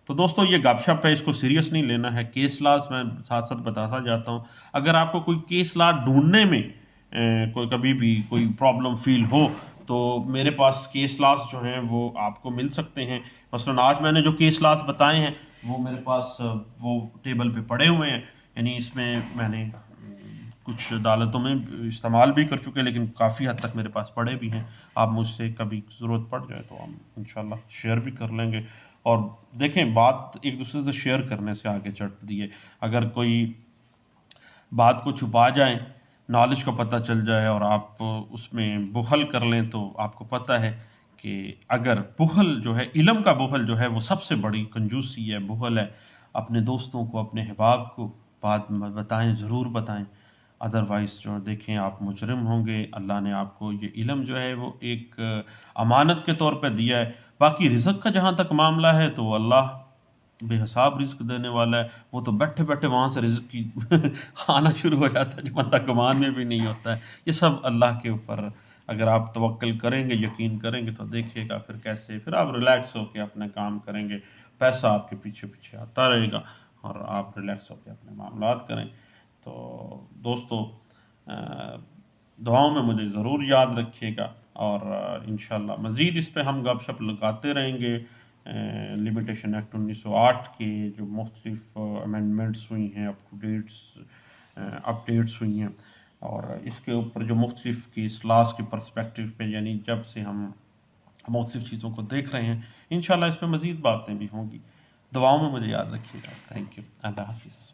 तो दोस्तों ये गपशप है, इसको सीरियस नहीं लेना है। केस लॉज मैं साथ साथ बताता जाता हूँ। अगर आपको कोई केस लॉ ढूंढने में कोई कभी भी कोई प्रॉब्लम फील हो तो मेरे पास केस लॉज जो हैं वो आपको मिल सकते हैं। मसलन आज मैंने जो केस लॉज बताए हैं वो मेरे पास वो टेबल पे पड़े हुए हैं, यानी इसमें मैंने कुछ अदालतों में इस्तेमाल भी कर चुके हैं, लेकिन काफ़ी हद तक मेरे पास पड़े भी हैं। आप मुझसे कभी ज़रूरत पड़ जाए तो हम इंशाल्लाह शेयर भी कर लेंगे। और देखें बात एक दूसरे से शेयर करने से आगे चढ़ती है। अगर कोई बात को छुपा जाए, नॉलेज का पता चल जाए और आप उसमें बुखल कर लें, तो आपको पता है कि अगर बुखल जो है, इल्म का बुखल जो है वो सबसे बड़ी कंजूसी है, बुखल है। अपने दोस्तों को, अपने अहबाब को बात बताएं, ज़रूर बताएं, अदरवाइज़ जो देखें आप मुजरिम होंगे। अल्लाह ने आपको ये इल्म जो है वो एक अमानत के तौर पर दिया है। बाकी रिज़्क़ का जहाँ तक मामला है तो अल्लाह बेहिसाब रिस्क देने वाला है। वो तो बैठे बैठे वहाँ से रिस्क की आना शुरू हो जाता है जो बंदा कमान में भी नहीं होता है। ये सब अल्लाह के ऊपर अगर आप तवक्कल करेंगे, यकीन करेंगे तो देखिएगा फिर कैसे फिर आप रिलैक्स होकर अपने काम करेंगे, पैसा आपके पीछे पीछे आता रहेगा और आप रिलैक्स होकर अपने मामलात करें। तो दोस्तों दुआओं में मुझे ज़रूर याद रखिएगा और इंशाल्लाह मज़ीद इस पे हम गपशप लगाते रहेंगे। लिमिटेशन एक्ट 1908 के जो मुख्तलिफ अमेंडमेंट्स हुई हैं, अपडेट्स हुई हैं और इसके ऊपर जो मुख्तलिफ केस लॉज के पर्सपेक्टिव पे, यानी जब से हम मुख्तलिफ चीज़ों को देख रहे हैं, इंशाल्लाह इस पर मज़ीद बातें भी होंगी। दुआओं में मुझे याद रखिएगा। Thank you. अल्लाह हाफिज़।